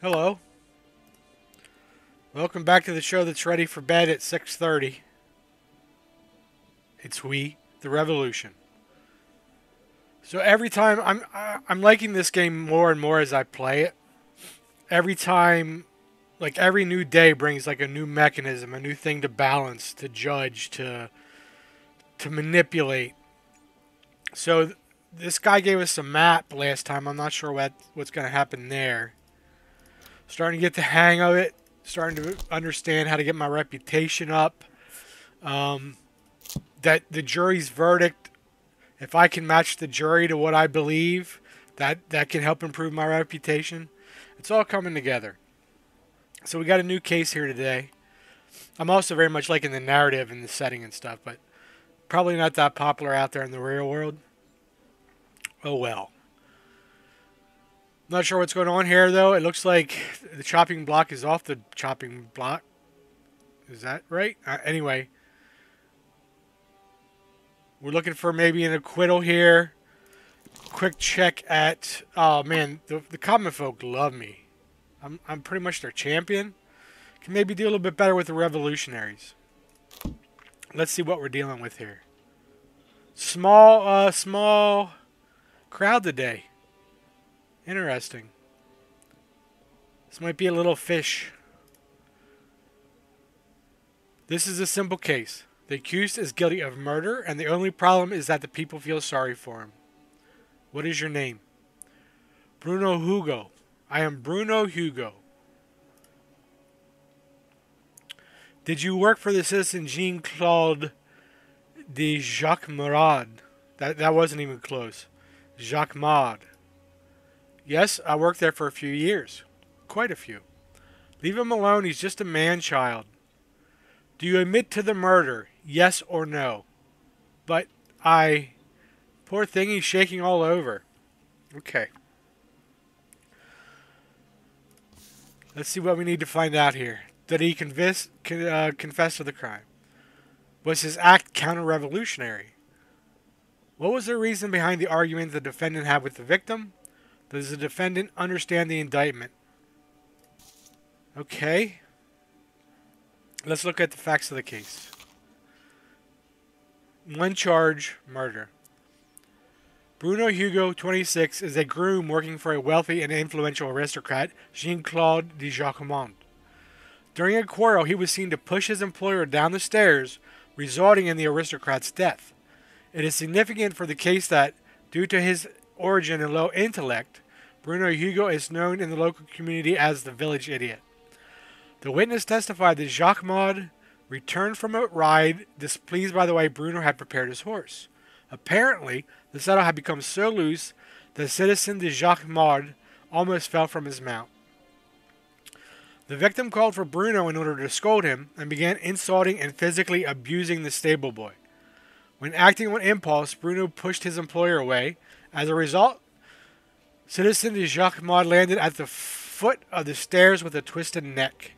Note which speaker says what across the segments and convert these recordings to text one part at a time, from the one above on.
Speaker 1: Hello. Welcome back to the show that's ready for bed at 6:30. It's we, the Revolution. So every time I'm liking this game more and more as I play it. Every time, like every new day brings like a new mechanism, a new thing to balance, to judge, to manipulate. So this guy gave us a map last time. I'm not sure what's going to happen there. Starting to get the hang of it. Starting to understand how to get my reputation up. That the jury's verdict, if I can match the jury to what I believe, that can help improve my reputation. It's all coming together. So we got a new case here today. I'm also very much liking the narrative and the setting and stuff, but probably not that popular out there in the real world. Oh well. Not sure what's going on here though. It looks like the chopping block is off the chopping block. Is that right? Anyway. We're looking for maybe an acquittal here. Quick check at... Oh man, the common folk love me. I'm pretty much their champion. Can maybe do a little bit better with the revolutionaries. Let's see what we're dealing with here. Small crowd today. Interesting. This might be a little fish. This is a simple case. The accused is guilty of murder, and the only problem is that the people feel sorry for him. What is your name? Bruno Hugo. I am Bruno Hugo. Did you work for the citizen Jean-Claude de Jacques Marad? That wasn't even close. Jacques Mad. Yes, I worked there for a few years. Quite a few. Leave him alone, he's just a man-child. Do you admit to the murder? Yes or no? But Poor thing, he's shaking all over. Okay. Let's see what we need to find out here. Did he confess to the crime? Was his act counter-revolutionary? What was the reason behind the argument the defendant had with the victim? Does the defendant understand the indictment? Okay. Let's look at the facts of the case. One charge, murder. Bruno Hugo, 26, is a groom working for a wealthy and influential aristocrat, Jean-Claude de Jacquemont. During a quarrel, he was seen to push his employer down the stairs, resulting in the aristocrat's death. It is significant for the case that, due to his origin and low intellect, Bruno Hugo is known in the local community as the village idiot. The witness testified that Jacques Maud returned from a ride displeased by the way Bruno had prepared his horse. Apparently, the saddle had become so loose that citizen de Jacques Maud almost fell from his mount. The victim called for Bruno in order to scold him and began insulting and physically abusing the stable boy. When acting on impulse, Bruno pushed his employer away. As a result, citizen de Jacques Maud landed at the foot of the stairs with a twisted neck.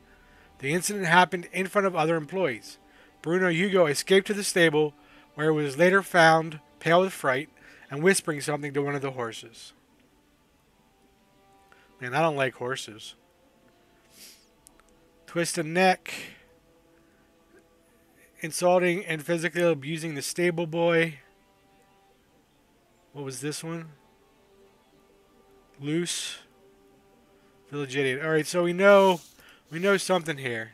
Speaker 1: The incident happened in front of other employees. Bruno Hugo escaped to the stable, where he was later found, pale with fright, and whispering something to one of the horses. Man, I don't like horses. Twisted neck. Insulting and physically abusing the stable boy. What was this one? Loose. Village idiot. Alright, so we know something here.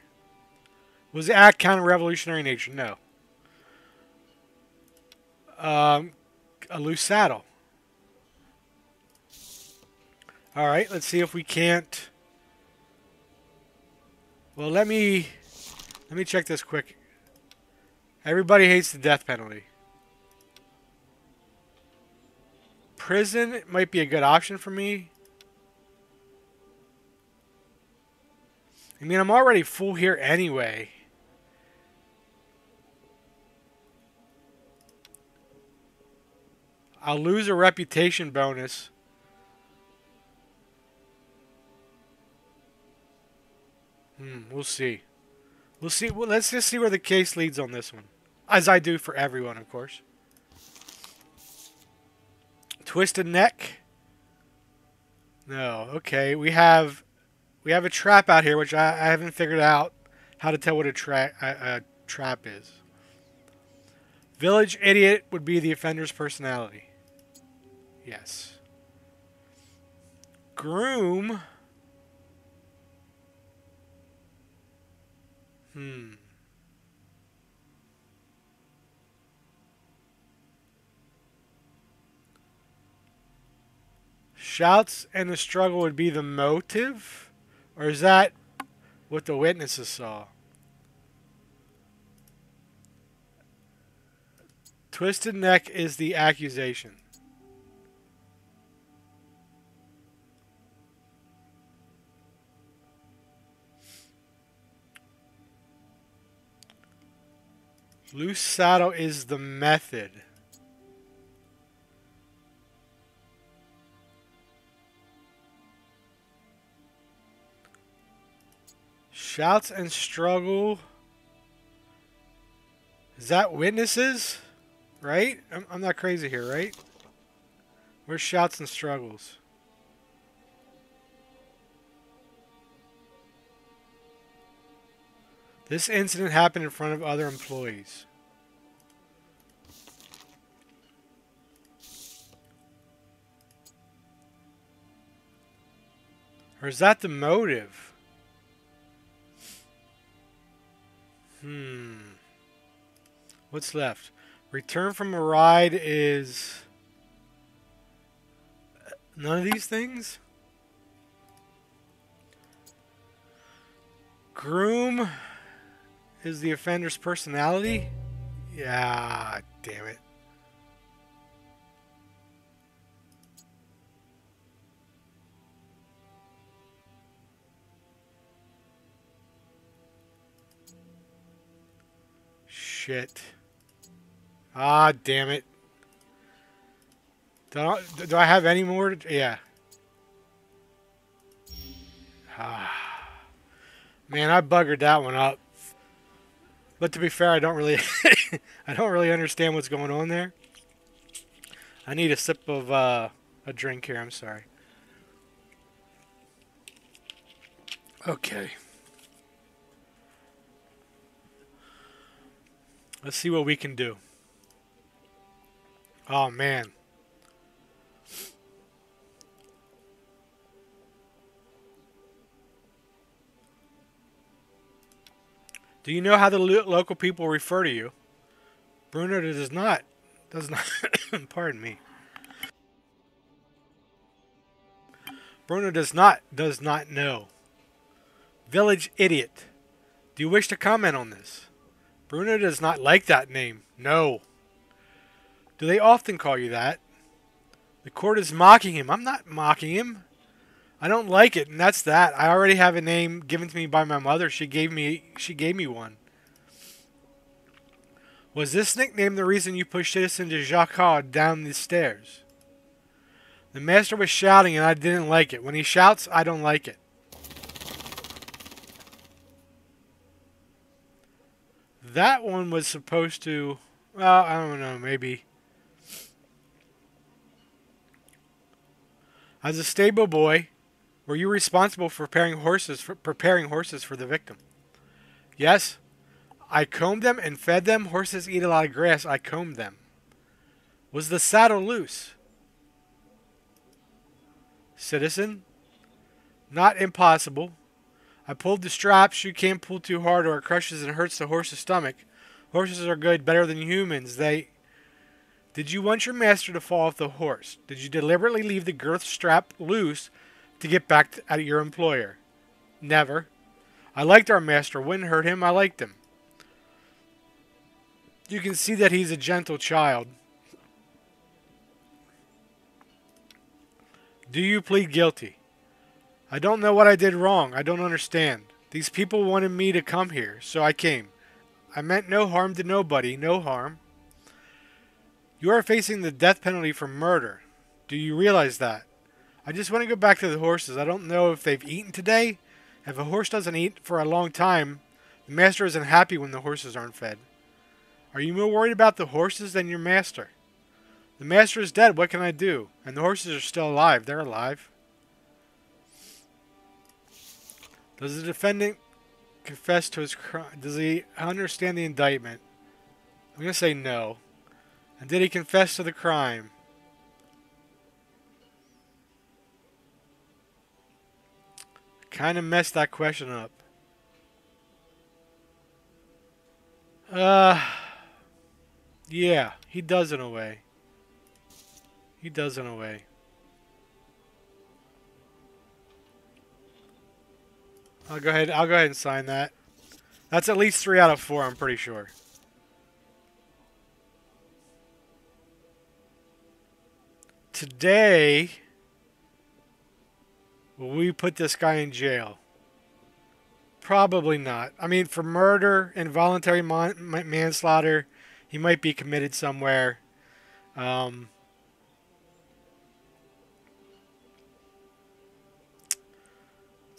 Speaker 1: Was the act counter-revolutionary in nature? No. A loose saddle. Alright, let's see if we can't... Well, let me check this quick. Everybody hates the death penalty. Prison might be a good option for me. I mean, I'm already full here anyway. I'll lose a reputation bonus. We'll see. We'll see. Well, let's just see where the case leads on this one. As I do for everyone, of course. Twisted neck. No. Okay. We have We have a trap out here, which I haven't figured out how to tell what a trap is. Village idiot would be the offender's personality. Yes. Groom. Shouts and the struggle would be the motive? Or is that what the witnesses saw? Twisted neck is the accusation. Loose saddle is the method. Shouts and struggle. Is that witnesses? Right? I'm not crazy here, right? Where's shouts and struggles? This incident happened in front of other employees. Or is that the motive? What's left? Return from a ride is none of these things? Groom is the offender's personality? Yeah, damn it. Shit. Ah, damn it. Do I have any more? Yeah. Man, I buggered that one up. But to be fair, I don't really I don't really understand what's going on there. I need a sip of a drink here, I'm sorry. Okay. Let's see what we can do. Oh, man. Do you know how the local people refer to you? Bruno does not. Pardon me. Bruno does not know. Village idiot. Do you wish to comment on this? Bruno does not like that name. No. Do they often call you that? The court is mocking him. I'm not mocking him. I don't like it, and that's that. I already have a name given to me by my mother. She gave me one. Was this nickname the reason you pushed Citizen de Jacques down the stairs? The master was shouting, and I didn't like it. When he shouts, I don't like it. That one was supposed to... Well, I don't know, maybe. As a stable boy, were you responsible for preparing horses for the victim? Yes. I combed them and fed them. Horses eat a lot of grass. I combed them. Was the saddle loose? Citizen? Not impossible. I pulled the straps. You can't pull too hard or it crushes and hurts the horse's stomach. Horses are good, better than humans. Did you want your master to fall off the horse? Did you deliberately leave the girth strap loose to get back at your employer? Never. I liked our master. Wouldn't hurt him. I liked him. You can see that he's a gentle child. Do you plead guilty? I don't know what I did wrong. I don't understand. These people wanted me to come here, so I came. I meant no harm to nobody. No harm. You are facing the death penalty for murder. Do you realize that? I just want to go back to the horses. I don't know if they've eaten today. If a horse doesn't eat for a long time, the master isn't happy when the horses aren't fed. Are you more worried about the horses than your master? The master is dead. What can I do? And the horses are still alive. They're alive. Does the defendant confess to his crime? Does he understand the indictment? I'm going to say no. And did he confess to the crime? Kind of messed that question up. Yeah, he does in a way. He does in a way. I'll go ahead and sign that. That's at least 3 out of 4, I'm pretty sure. Today, will we put this guy in jail? Probably not. I mean, for murder, involuntary manslaughter, he might be committed somewhere. It's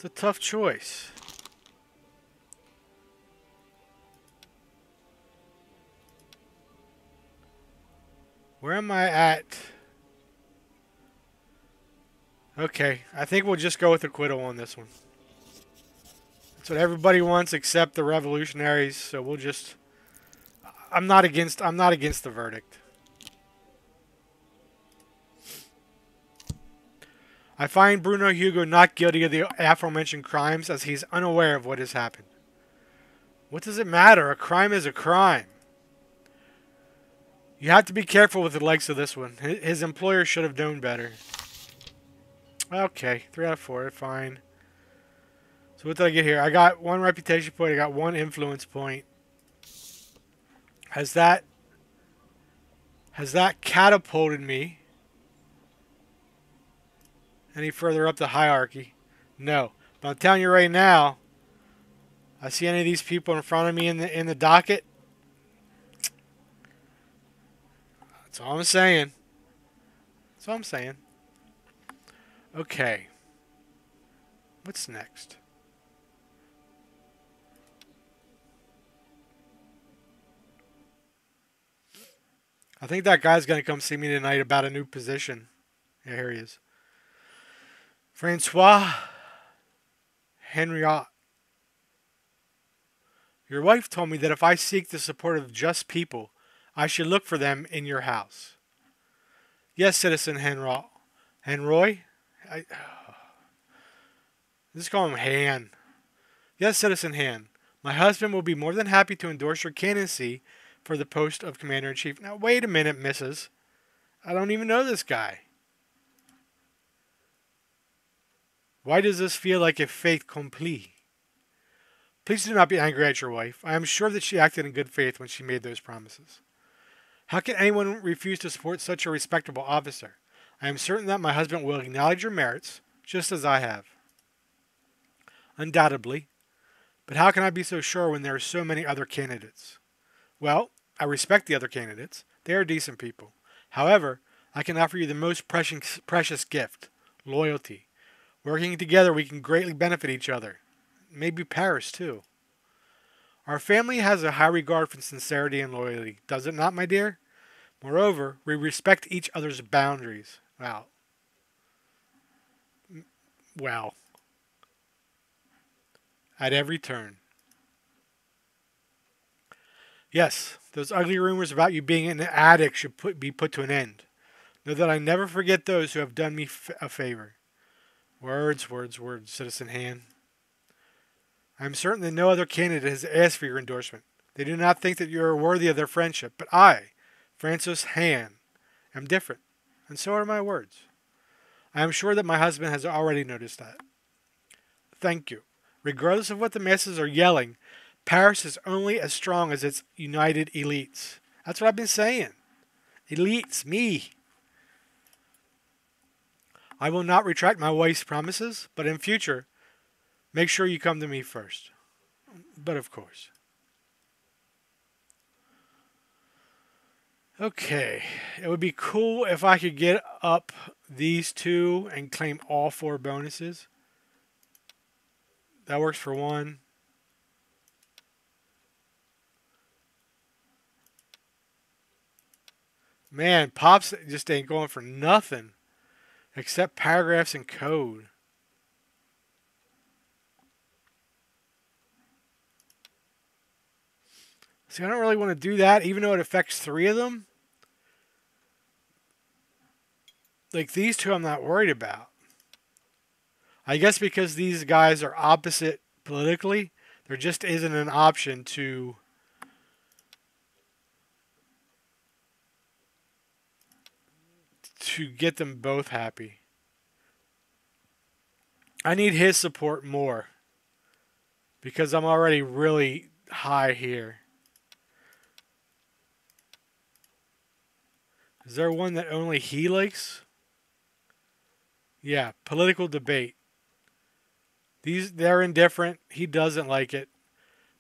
Speaker 1: a tough choice. Where am I at? Okay, I think we'll just go with acquittal on this one. That's what everybody wants except the revolutionaries, so we'll just... I'm not against the verdict. I find Bruno Hugo not guilty of the aforementioned crimes as he's unaware of what has happened. What does it matter? A crime is a crime. You have to be careful with the likes of this one. His employer should have known better. Okay, 3 out of 4, fine. So what did I get here? I got 1 reputation point, I got 1 influence point. Has that catapulted me any further up the hierarchy? No. But I'm telling you right now, I see any of these people in front of me in the docket. That's all I'm saying. That's all I'm saying. Okay. What's next? I think that guy's going to come see me tonight about a new position. Yeah, here he is. Francois Henriot. Your wife told me that if I seek the support of just people, I should look for them in your house. Yes, Citizen Henroy. Henroy? Let's call him Han. Yes, Citizen Han. My husband will be more than happy to endorse your candidacy for the post of Commander-in-Chief. Now, wait a minute, Mrs. I don't even know this guy. Why does this feel like a fait accompli? Please do not be angry at your wife. I am sure that she acted in good faith when she made those promises. How can anyone refuse to support such a respectable officer? I am certain that my husband will acknowledge your merits, just as I have. Undoubtedly. But how can I be so sure when there are so many other candidates? Well, I respect the other candidates. They are decent people. However, I can offer you the most precious gift, loyalty. Working together, we can greatly benefit each other. Maybe Paris, too. Our family has a high regard for sincerity and loyalty, does it not, my dear? Moreover, we respect each other's boundaries. Wow. Wow. At every turn. Yes, those ugly rumors about you being an addict should be put to an end. Know that I never forget those who have done me a favor. Words, words, words, Citizen Han. I am certain that no other candidate has asked for your endorsement. They do not think that you are worthy of their friendship, but I, Francis Han, am different, and so are my words. I am sure that my husband has already noticed that. Thank you. Regardless of what the masses are yelling, Paris is only as strong as its united elites. That's what I've been saying. Elites, me. I will not retract my wife's promises, but in future, make sure you come to me first. But of course. Okay. It would be cool if I could get up these 2 and claim all 4 bonuses. That works for 1. Man, Pops just ain't going for nothing. Except paragraphs and code. See, I don't really want to do that, even though it affects 3 of them. Like, these 2 I'm not worried about. I guess because these guys are opposite politically, there just isn't an option to get them both happy. I need his support more because I'm already really high here. Is there one that only he likes? Yeah, political debate. They're indifferent. He doesn't like it.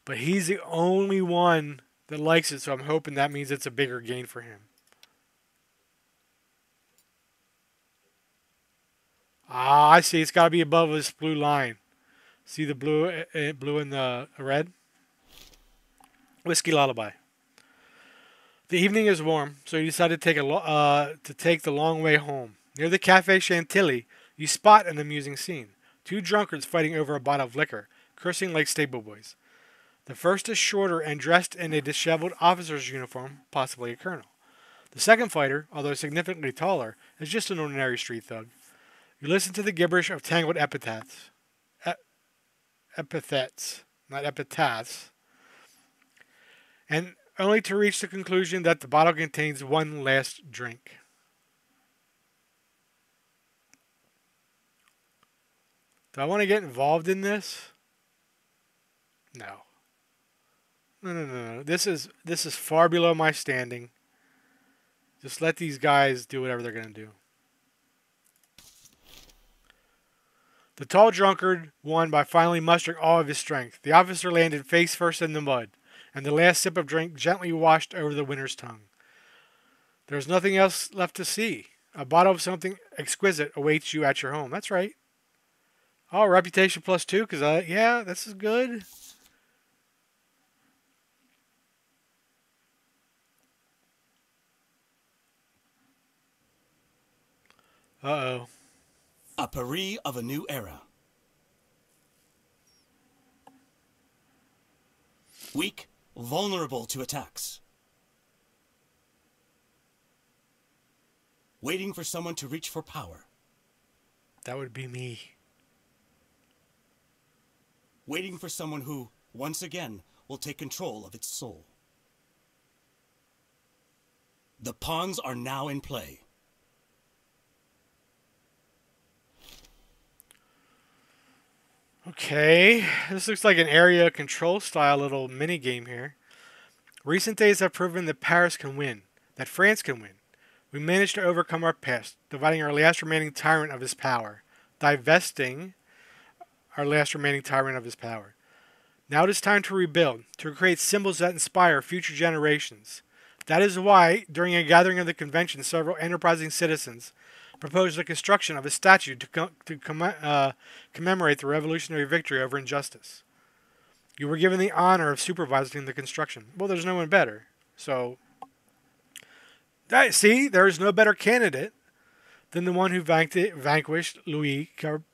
Speaker 1: But he's the only one that likes it, so I'm hoping that means it's a bigger gain for him. Ah, I see. It's got to be above this blue line. See the blue and the red? Whiskey Lullaby. The evening is warm, so you decide to take the long way home. Near the Café Chantilly, you spot an amusing scene. 2 drunkards fighting over a bottle of liquor, cursing like stable boys. The first is shorter and dressed in a disheveled officer's uniform, possibly a colonel. The second fighter, although significantly taller, is just an ordinary street thug. You listen to the gibberish of tangled epithets. Epithets, not epitaphs. And only to reach the conclusion that the bottle contains one last drink. Do I want to get involved in this? No. No. This is far below my standing. Just let these guys do whatever they're going to do. The tall drunkard won by finally mustering all of his strength. The officer landed face first in the mud, and the last sip of drink gently washed over the winner's tongue. There's nothing else left to see. A bottle of something exquisite awaits you at your home. That's right. Oh, reputation +2, because yeah, this is good. Uh-oh.
Speaker 2: A Paris of a new era. Weak, vulnerable to attacks. Waiting for someone to reach for power.
Speaker 1: That would be me.
Speaker 2: Waiting for someone who, once again, will take control of its soul. The pawns are now in play.
Speaker 1: Okay, this looks like an area control style little mini game here. Recent days have proven that Paris can win, that France can win. We managed to overcome our past, dividing our last remaining tyrant of his power, divesting our last remaining tyrant of his power. Now it is time to rebuild, to create symbols that inspire future generations. That is why, during a gathering of the convention, several enterprising citizens proposed the construction of a statue to commemorate the revolutionary victory over injustice. You were given the honor of supervising the construction. Well, there's no one better. So, see, there is no better candidate than the one who vanquished Louis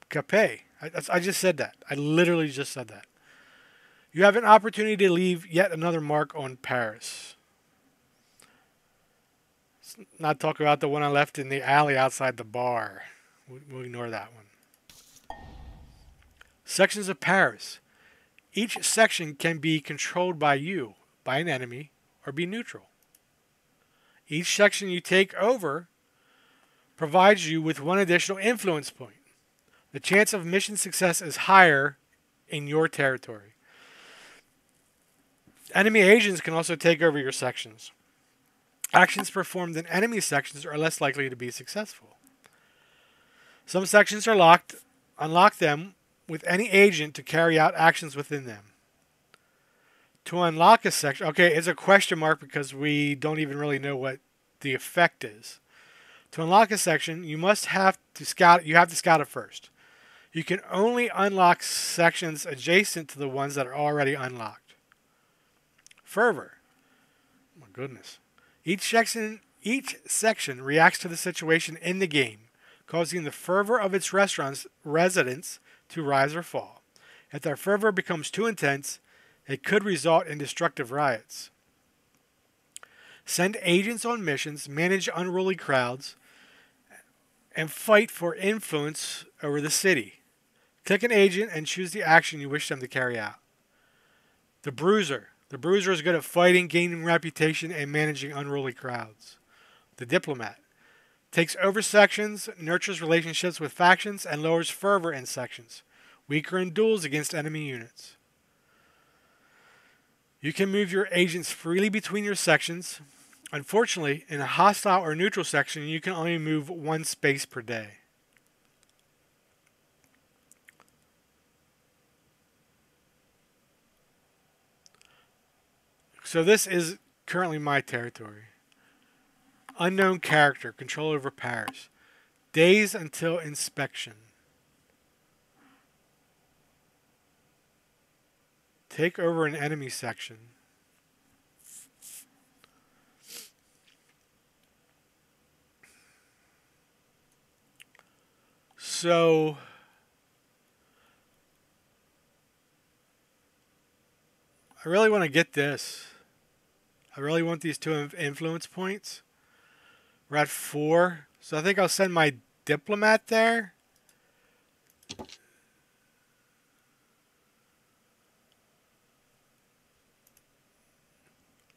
Speaker 1: Capet. I just said that. I literally just said that. You have an opportunity to leave yet another mark on Paris. Let's not talk about the one I left in the alley outside the bar. We'll ignore that one. Sections of Paris. Each section can be controlled by you, by an enemy, or be neutral. Each section you take over provides you with one additional influence point. The chance of mission success is higher in your territory. Enemy agents can also take over your sections. Actions performed in enemy sections are less likely to be successful. Some sections are locked. Unlock them with any agent to carry out actions within them. To unlock a section, okay, it's a question mark because we don't even really know what the effect is. To unlock a section, you have to scout it first. You can only unlock sections adjacent to the ones that are already unlocked. Fervor. Oh my goodness. Each section reacts to the situation in the game, causing the fervor of its residents to rise or fall. If their fervor becomes too intense, it could result in destructive riots. Send agents on missions, manage unruly crowds, and fight for influence over the city. Click an agent and choose the action you wish them to carry out. The Bruiser. The Bruiser is good at fighting, gaining reputation, and managing unruly crowds. The Diplomat. Takes over sections, nurtures relationships with factions, and lowers fervor in sections. Weaker in duels against enemy units. You can move your agents freely between your sections. Unfortunately, in a hostile or neutral section, you can only move one space per day. So this is currently my territory. Unknown character, control over powers. Days until inspection. Take over an enemy section. So I really want to get this. I really want these 2 influence points. We're at 4. So I think I'll send my diplomat there.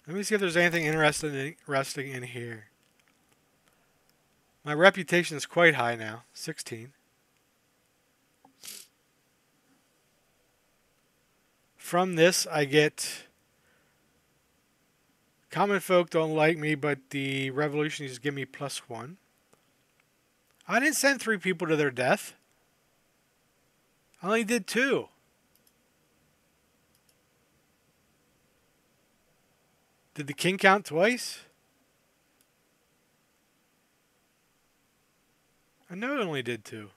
Speaker 1: Let me see if there's anything interesting in here. My reputation is quite high now. 16. From this, I get... Common folk don't like me, but the revolutionists give me +1. I didn't send 3 people to their death. I only did 2. Did the king count twice? I know it only did 2.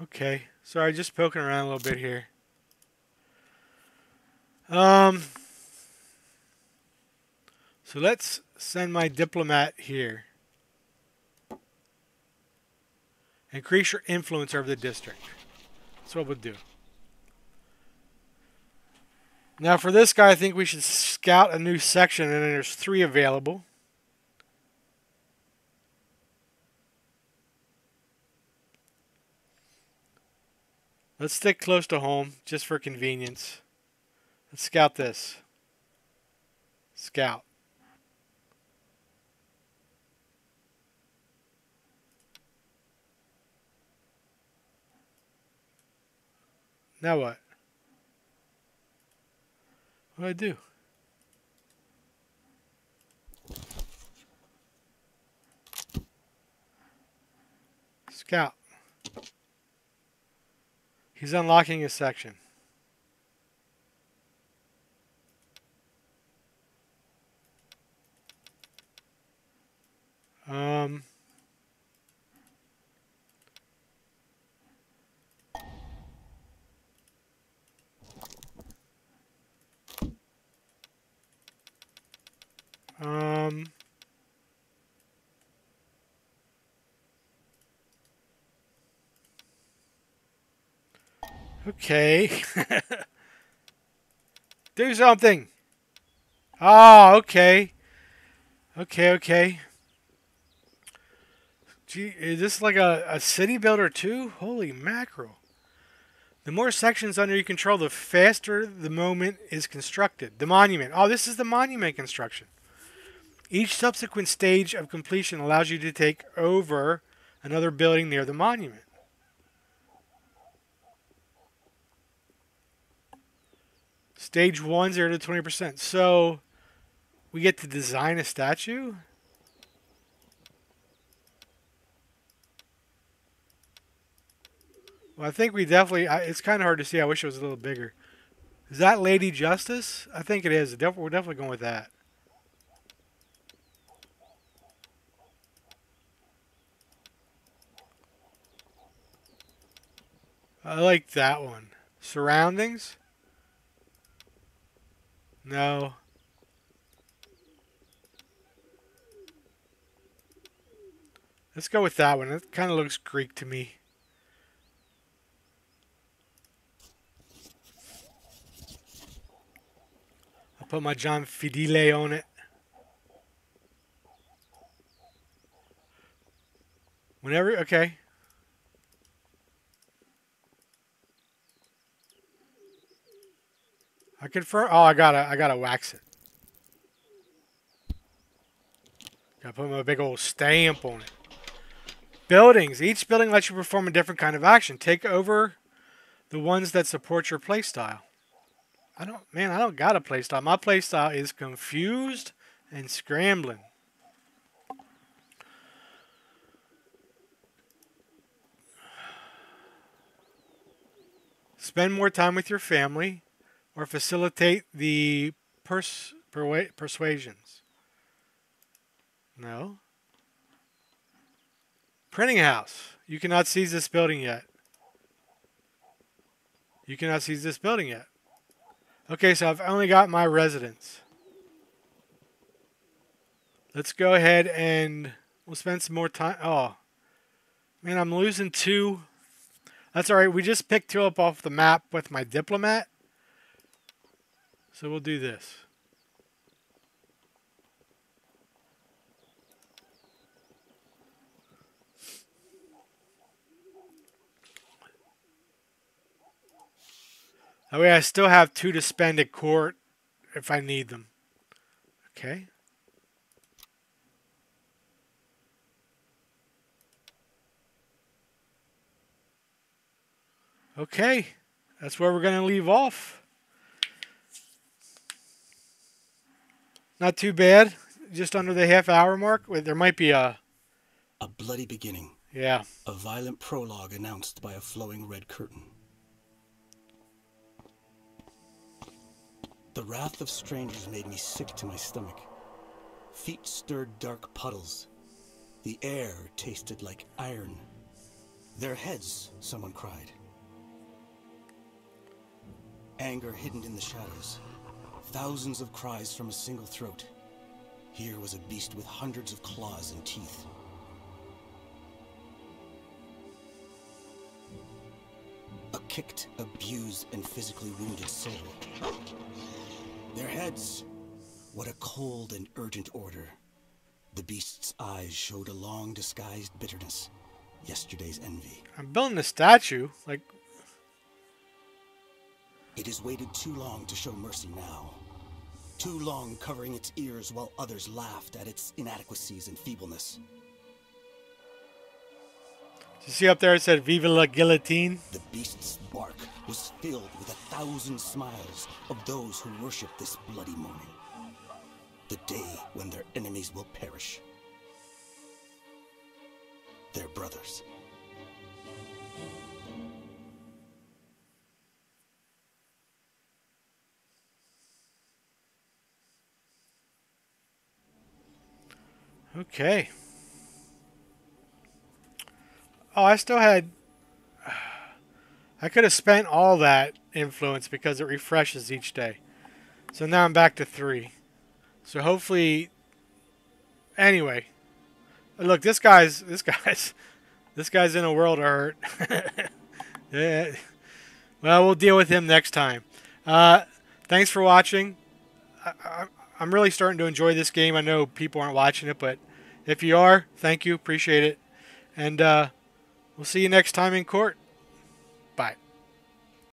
Speaker 1: Okay, sorry, just poking around a little bit here. So let's send my diplomat here. Increase your influence over the district. That's what we'll do. Now for this guy, I think we should scout a new section, and there's 3 available. Let's stick close to home, just for convenience. Let's scout this. Scout. Now what? What do I do? Scout. He's unlocking his section. Okay. Do something. Oh, okay. Okay. Gee, is this like a city builder too? Holy mackerel. The more sections under your control, the faster the monument is constructed. The monument. Oh, this is the monument construction. Each subsequent stage of completion allows you to take over another building near the monument. Stage 1, 0 to 20%. So, we get to design a statue? Well, I think we definitely... it's kind of hard to see. I wish it was a little bigger. Is that Lady Justice? I think it is. We're definitely going with that. I like that one. Surroundings? No. Let's go with that one. It kind of looks Greek to me. I'll put my John Fidele on it. Whenever, okay. I confirm. Oh, I gotta wax it. Gotta put my big old stamp on it. Buildings. Each building lets you perform a different kind of action. Take over the ones that support your playstyle. I don't got a playstyle. My playstyle is confused and scrambling. Spend more time with your family or facilitate the persuasions. No. Printing house. You cannot seize this building yet. You cannot seize this building yet. Okay, so I've only got my residence. Let's go ahead and we'll spend some more time. Oh, man, I'm losing 2. That's all right. We just picked 2 up off the map with my diplomat. So we'll do this. That way I still have 2 to spend at court if I need them. Okay. Okay. That's where we're going to leave off. Not too bad. Just under the half-hour mark. There might be a
Speaker 2: bloody beginning.
Speaker 1: Yeah.
Speaker 2: A violent prologue announced by a flowing red curtain. The wrath of strangers made me sick to my stomach. Feet stirred dark puddles. The air tasted like iron. Their heads, someone cried. Anger hidden in the shadows. Thousands of cries from a single throat. Here was a beast with hundreds of claws and teeth. A kicked, abused, and physically wounded soul. Their heads. What a cold and urgent order. The beast's eyes showed a long disguised bitterness. Yesterday's envy.
Speaker 1: I'm building a statue. Like,
Speaker 2: it has waited too long to show mercy now. Too long covering its ears while others laughed at its inadequacies and feebleness.
Speaker 1: you see up there it said Vive la Guillotine?
Speaker 2: The beast's bark was filled with 1,000 smiles of those who worship this bloody morning. The day when their enemies will perish. Their brothers.
Speaker 1: Okay. Oh, I still had... I could have spent all that influence because it refreshes each day. So now I'm back to 3. So hopefully... Anyway. Look, this guy's in a world of hurt. Yeah. Well, we'll deal with him next time. Thanks for watching. I'm really starting to enjoy this game. I know people aren't watching it, but if you are, thank you. Appreciate it. And we'll see you next time in court.